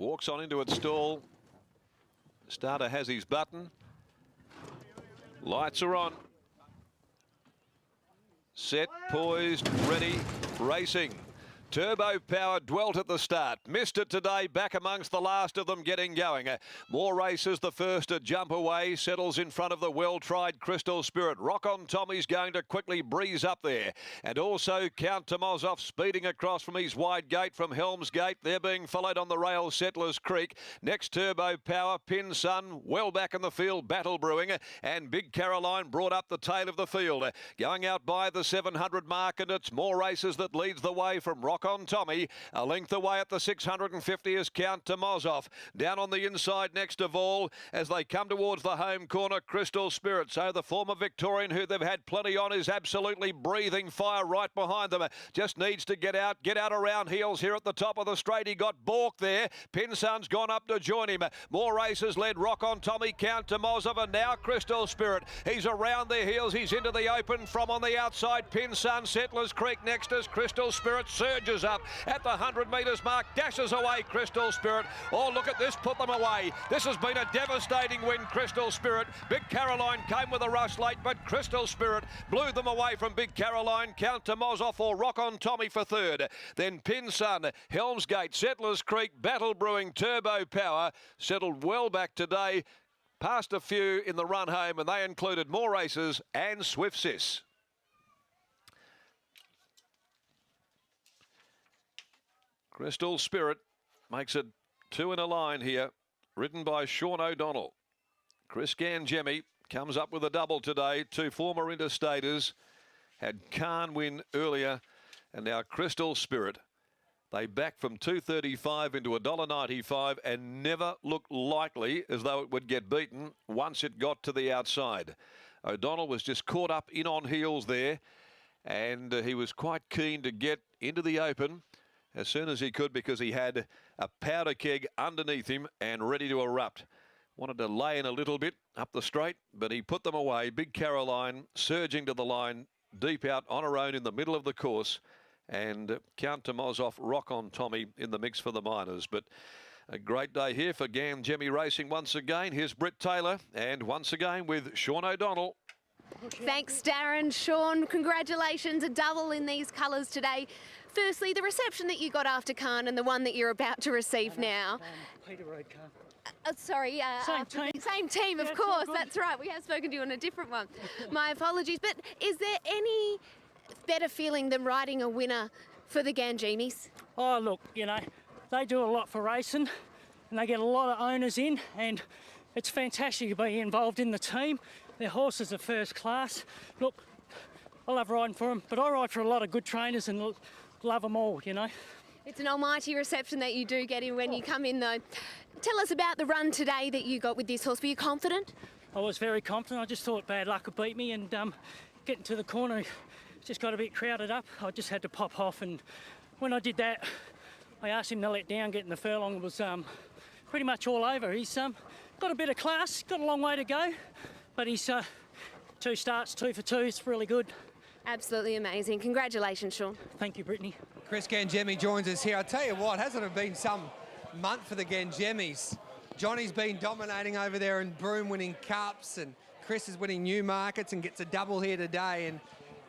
Walks on into its stall. Starter has his button. Lights are on. Set, poised, ready, racing. Turbo Power dwelt at the start. Missed it today, back amongst the last of them getting going. More Races, the first to jump away. Settles in front of the well-tried Crystal Spirit. Rock on Tommy's going to quickly breeze up there. And also Count Tomozov speeding across from his wide gate from Helms Gate. They're being followed on the rail, Settlers Creek. Next Turbo Power, Pin Sun, well back in the field, Battle Brewing. And Big Caroline brought up the tail of the field. Going out by the 700 mark, and it's More Races that leads the way from Rock on Tommy. A length away at the 650 is Count Tomozov. Down on the inside next of all as they come towards the home corner, Crystal Spirit. So the former Victorian, who they've had plenty on, is absolutely breathing fire right behind them. Just needs to get out around heels here at the top of the straight. He got balked there. Pinsun's gone up to join him. More Races led Rock on Tommy, Count Tomozov, and now Crystal Spirit. He's around their heels. He's into the open from on the outside. Pinsun, Settlers Creek next as Crystal Spirit surges up at the 100 metres mark, dashes away Crystal Spirit. Oh, look at this, put them away. This has been a devastating win, Crystal Spirit. Big Caroline came with a rush late, but Crystal Spirit blew them away from Big Caroline. Count Tomozov or Rock on Tommy for third. Then Pin Sun, Helms Gate, Settlers Creek, Battle Brewing, Turbo Power settled well back today. Passed a few in the run home, and they included More Races and Swift Sis. Crystal Spirit makes it two in a line here, ridden by Sean O'Donnell. Chris Gangemi comes up with a double today. Two former interstaters. Had Khan win earlier, and now Crystal Spirit. They back from $2.35 into $1.95 and never looked likely as though it would get beaten once it got to the outside. O'Donnell was just caught up in on heels there, and he was quite keen to get into the open as soon as he could because he had a powder keg underneath him and ready to erupt. Wanted to lay in a little bit up the straight, but he put them away. Big Caroline surging to the line, deep out on her own in the middle of the course. And Count Tomozov, Rock on Tommy in the mix for the minors. But a great day here for Gangemi Racing once again. Here's Britt Taylor, and once again with Sean O'Donnell. Thanks, Darren. Sean, congratulations, a double in these colours today. Firstly, the reception that you got after Khan and the one that you're about to receive now. Peter Road Khan. Sorry, same team, of course. That's right. We have spoken to you on a different one. My apologies. But is there any better feeling than riding a winner for the Gangemis? Oh, look, you know, they do a lot for racing and they get a lot of owners in, and it's fantastic to be involved in the team. Their horses are first class. Look, I love riding for them, but I ride for a lot of good trainers and love them all, you know. It's an almighty reception that you do get in when you come in, though. Tell us about the run today that you got with this horse. Were you confident? I was very confident. I just thought bad luck would beat me, and getting to the corner just got a bit crowded up. I just had to pop off, and when I did that, I asked him to let down. Getting the furlong was pretty much all over. He's got a bit of class, got a long way to go, but he's 2 starts, 2 for 2. It's really good. Absolutely amazing. Congratulations, Sean. Thank you, Brittany. Chris Gangemi joins us here. I'll tell you what, hasn't it been some month for the Gangemis? Johnny's been dominating over there in Broome, winning cups, and Chris is winning new markets and gets a double here today. And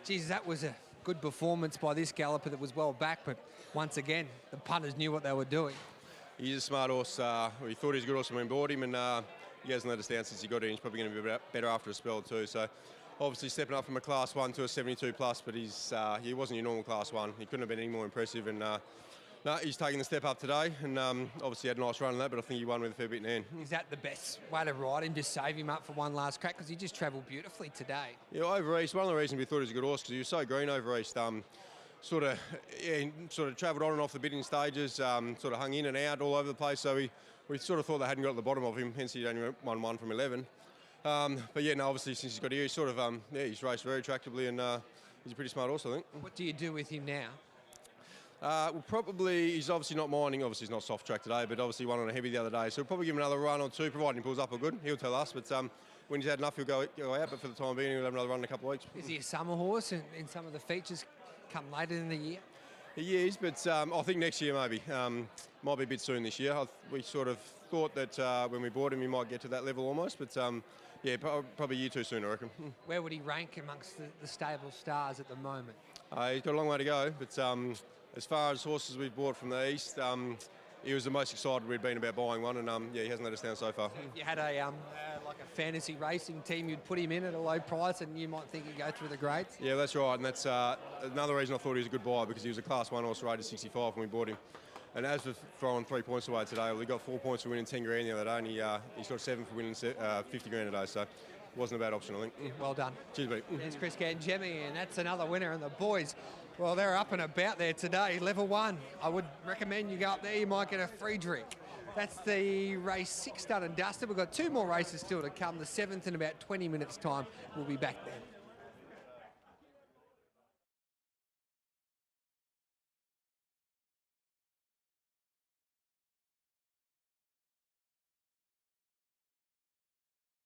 geez, that was a good performance by this galloper that was well back, but once again, the punters knew what they were doing. He's a smart horse. We thought he was a good horse when we bought him, and he hasn't let us down since he got in. He's probably going to be better after a spell too. So obviously stepping up from a Class 1 to a 72 plus, but he wasn't your normal Class 1. He couldn't have been any more impressive, and no, he's taking the step up today, and obviously had a nice run on that, but I think he won with a fair bit in hand. Is that the best way to ride him, just save him up for one last crack? Because he just travelled beautifully today. Yeah, over East, one of the reasons we thought he was a good horse, because he was so green over East. Sort of travelled on and off the bidding stages, sort of hung in and out all over the place, so we sort of thought they hadn't got to the bottom of him, hence he only won 1 from 11. But yeah, no, obviously since he's got here, he's sort of, he's raced very attractively, and he's a pretty smart horse, I think. What do you do with him now? Well, probably, he's obviously not minding. Obviously, he's not soft track today, but obviously won on a heavy the other day. So we'll probably give him another run or 2, providing he pulls up or good. He'll tell us, but when he's had enough, he'll go out. But for the time being, he'll have another run in a couple of weeks. Is he a summer horse in some of the features come later in the year? He is, but I think next year maybe. Might be a bit soon this year. We sort of thought that when we bought him, he might get to that level almost, but yeah, probably a year too soon, I reckon. Where would he rank amongst the stable stars at the moment? He's got a long way to go, but as far as horses we've bought from the east, he was the most excited we'd been about buying one, and yeah, he hasn't let us down so far. If you had a like a fantasy racing team, you'd put him in at a low price, and you might think he'd go through the grades. Yeah, that's right, and that's another reason I thought he was a good buy, because he was a Class 1 horse rated 65 when we bought him. And as for throwing 3 points away today, well, he got 4 points for winning 10 grand the other day, and he's got 7 for winning 50 grand today, so wasn't a bad option, I think. Well done. Cheers, mate. There's Chris Gangemi, and that's another winner. And the boys, well, they're up and about there today. Level 1. I would recommend you go up there. You might get a free drink. That's the race 6 done and dusted. We've got 2 more races still to come. The 7th in about 20 minutes' time. We'll be back then.